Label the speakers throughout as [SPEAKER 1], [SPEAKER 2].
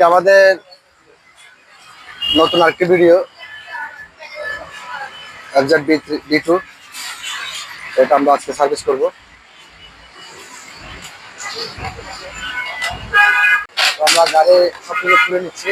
[SPEAKER 1] আমাদের নতুন আরেকটি ভিডিও FZ-B2 এটা আমরা আজকে সার্ভিস করব। আমরা গাড়ি সবকিছু খুলে নিচ্ছি।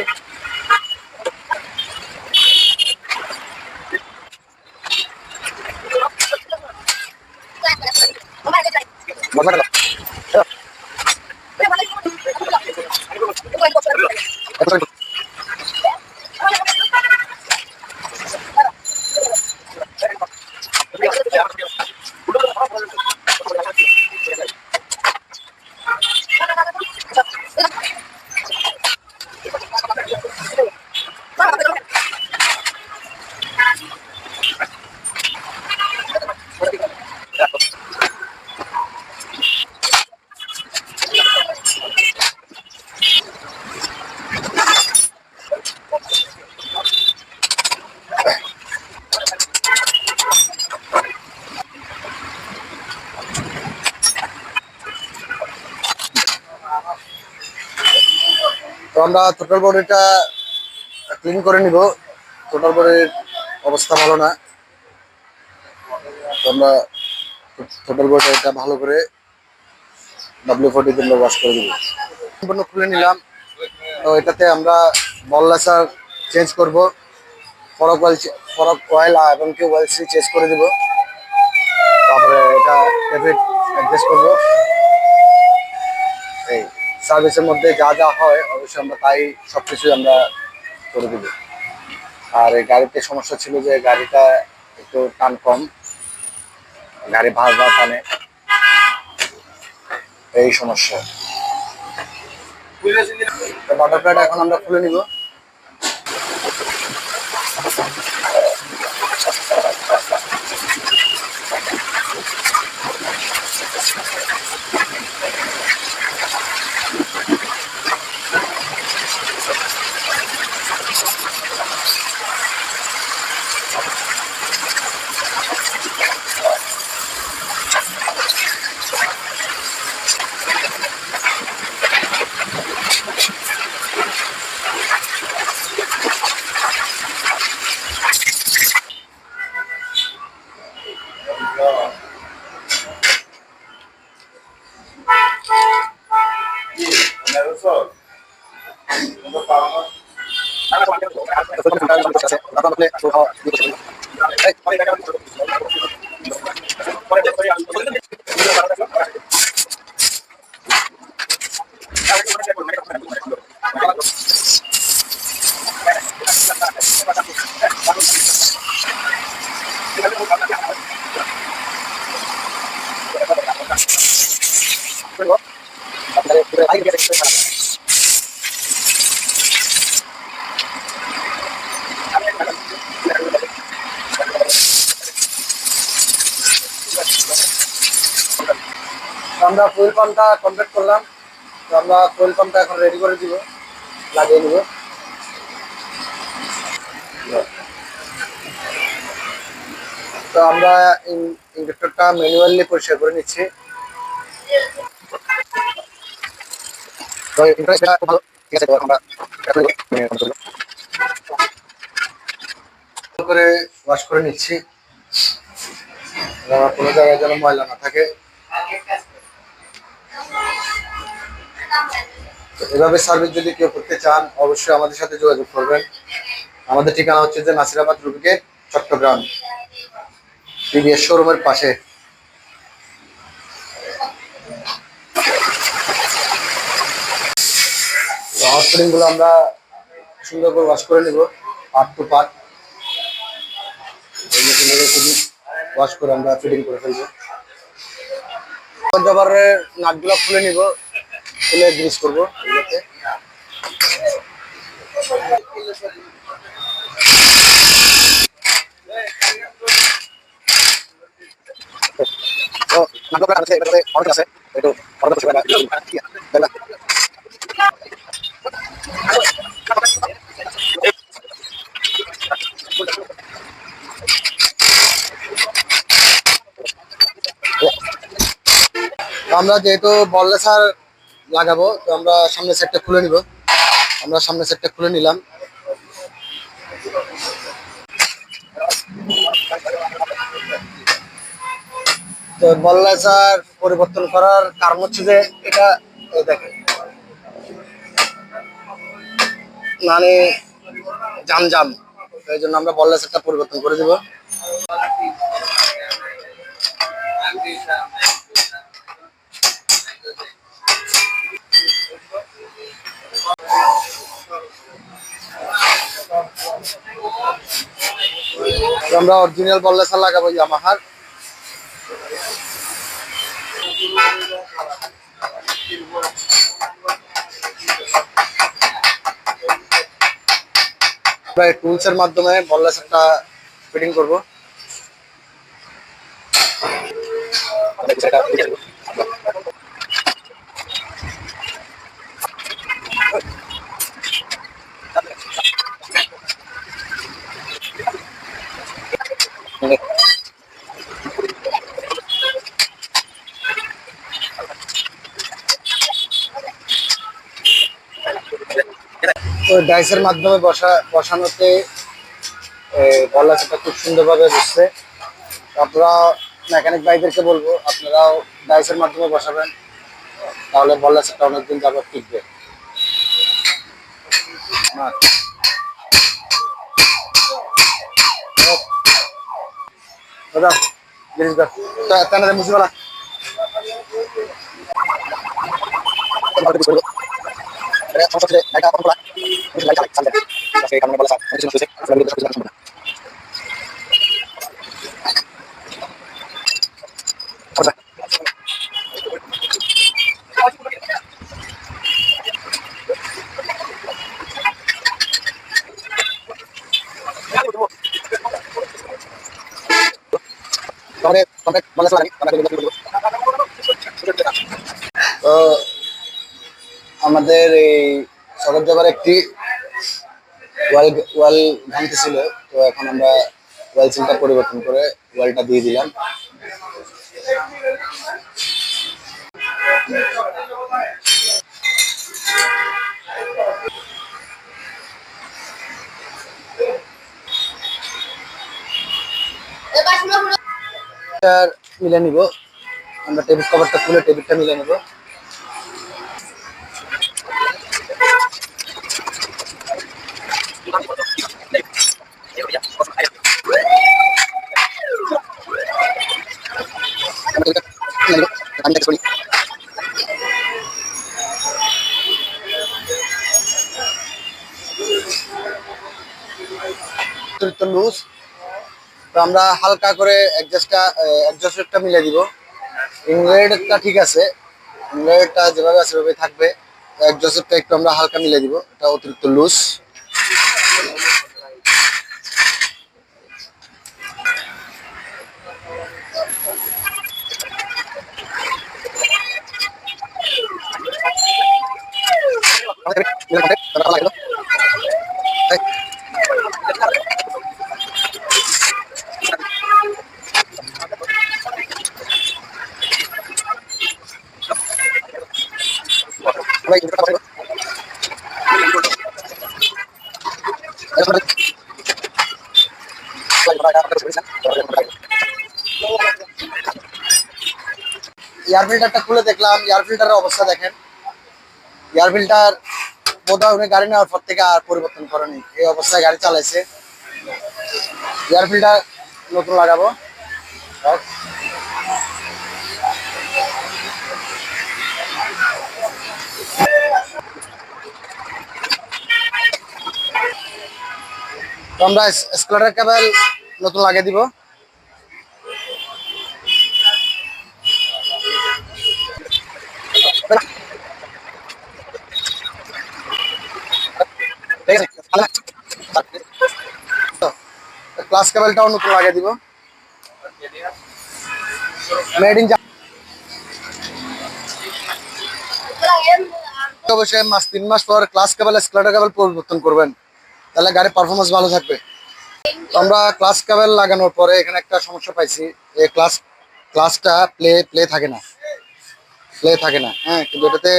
[SPEAKER 1] তো আমরা টোটাল বডিটা ক্লিন করে নিব। টোটাল বডির অবস্থা ভালো না, তো আমরা টোটাল বডিটা ভালো করে WD দিয়ে ওয়াশ করে দিব। সম্পূর্ণ খুলে নিলাম। তো এটাতে আমরা বল লেসার চেঞ্জ করব, ফরক অয়েল এবং কি ওয়েল সি চেঞ্জ করে দিব। তারপরে এটা টেবিট অ্যাডজাস্ট করব। এই সার্ভিসের মধ্যে যা যা হয় অবশ্যই আমরা তাই সবকিছু আমরা করে দেব। আর এই গাড়িতে সমস্যা ছিল যে গাড়িটা একটু টান কম, গাড়ি ভাড় টানে, এই সমস্যা। বাটারফ্লাইটা এখন আমরা খুলে নিব। আমরা ফুয়েল পাম্পটা কমপ্লিট করলাম। তো আমরা ফুয়েল পাম্পটা এখন রেডি করে দিব, লাগিয়ে নিব। তো আমরা ইনজেক্টরটা ম্যানুয়ালি পরিষ্কার করে নিচ্ছি। তো এটা ভালো, ঠিক আছে। তো আমরা করে ওয়াশ করে নিচ্ছি, কোনো জায়গায় যেন ময়লা না থাকে। এভাবে সার্ভিস যদি কেউ করতে চান অবশ্যই আমাদের সাথে যোগাযোগ করবেন। আমাদের ঠিকানা হচ্ছে যে নাসিরাবাদ রুবিকে, চট্টগ্রাম, টিভিএস শোরুমের পাশে। আউটফিটিং গুলো আমরা সুন্দর করে ওয়াশ করে নিব, পার্ট টু পার্ট। ওয়াশ করে আমরা ফিটিং করে ফেলবো। জাবারের নাটগুলো খুলে নিব, খুলে গ্রিস করবো এগুলোতে। আমরা যেহেতু বল লেসার লাগাবো, তো আমরা সামনের সেটটা খুলে নিব। আমরা সামনের সেটটা খুলে নিলাম। তো বল্লাচার পরিবর্তন করার কারণ হচ্ছে যে এটা এই দেখেন মানে জাম জাম, এই জন্য আমরা বল্লাচারটা পরিবর্তন করে দিব। তো আমরা অরিজিনাল বল্লাচার লাগাবো ইয়ামাহার। আমরা এই টুলস এর মাধ্যমে বল্লাচারটা ফিটিং করব। তো ডাইসের মাধ্যমে বসানোতে বল্লাচারটা খুব সুন্দরভাবে বসছে। আপনারা মেকানিক ভাইদেরকে বলবো আপনারাও ডাইসের মাধ্যমে বসাবেন, তাহলে বল্লাচারটা অনেকদিন যাবত টিকবে। দাদা জিনিস দাও তাহলে মুসিবালা তো আমাদের এই সদর জবার একটি ওয়াল ওয়াল ভাঙতেছিল, তো এখন আমরা ওয়াল সিলটা পরিবর্তন করে ওয়ালটা দিয়ে দিলাম। মিলে নিব, আমরা টেবিল কভারটা খুলে টেবিলটা মিলে নিব। লুজ, তো আমরা হালকা করে অ্যাডজাস্টারটা মিলে দিব। ইনলেটটা ঠিক আছে, ইনলেটটা যেভাবে আছে সেভাবে থাকবে, অ্যাডজাস্টারটা একটু আমরা হালকা মিলে দিব, এটা অতিরিক্ত লুজ। এয়ার ফিল্টারটা খুলে দেখলাম, এয়ার ফিল্টারের অবস্থা দেখেন। এয়ার ফিল্টার বোধহয় উনি গাড়ি নেওয়ার পর থেকে আর পরিবর্তন করেনি, এই অবস্থায় গাড়ি চালাইছে। এয়ার ফিল্টার নতুন লাগাবো। তো আমরা স্কুটার কেবল নতুন লাগিয়ে দিব। ক্লাস কেবলটাও নতুন লাগিয়ে দিব। মেড ইন অবশ্যই 3 মাস পর ক্লাস কেবল স্কুটার কেবল পরিবর্তন করবেন, তাহলে গাড়ির পারফরমেন্স ভালো থাকবে। আমরা ক্লাস কেবল লাগানোর পরে এখানে একটা সমস্যা পাইছি, এই ক্লাসটা প্লে থাকে না, হ্যাঁ, কিন্তু এটাতে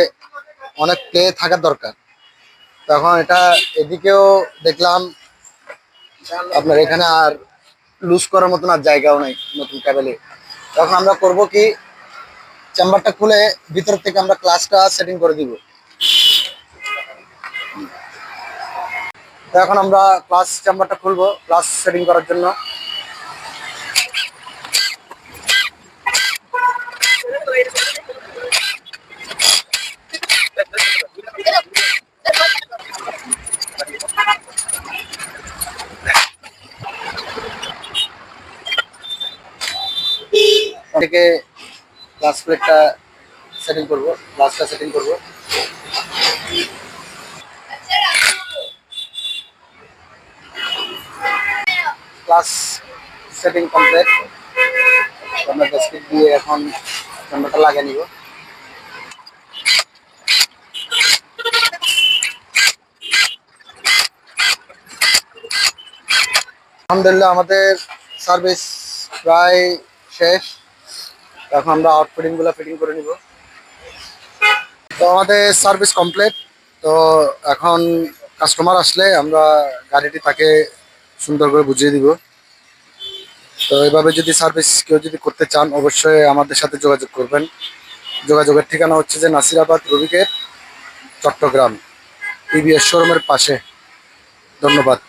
[SPEAKER 1] অনেক প্লে থাকার দরকার। তখন এটা এদিকেও দেখলাম আপনার এখানে আর লুজ করার মতন আর জায়গাও নেই নতুন কেবলে। তখন আমরা করব কি, চেম্বারটা খুলে ভিতর থেকে আমরা ক্লাসটা সেটিং করে দিব। তো এখন আমরা ক্লাস চেম্বারটা খুলবো ক্লাস সেটিং করার জন্য। থেকে ক্লাস প্লেটটা সেটিং করব, ক্লাসটা সেটিং করব। Class setting complete. আমরা গ্যাসকেট দিয়ে এখন চেম্বারটা লাগিয়ে নিব। আলহামদুলিল্লাহ আমাদের সার্ভিস প্রায় শেষ। এখন আমরা আউটফিটিং গুলো ফিটিং করে নিব। তো আমাদের সার্ভিস কমপ্লিট। তো এখন কাস্টমার আসলে আমরা গাড়িটি তাকে সুন্দর করে বুঝিয়ে দিব। তো এইভাবে যদি সার্ভিস কেউ যদি করতে চান অবশ্যই আমাদের সাথে যোগাযোগ করবেন। যোগাযোগের ঠিকানা হচ্ছে যে নাসিরাবাদ রবিগেট, চট্টগ্রাম, টিভিএস শোরুমের পাশে। ধন্যবাদ।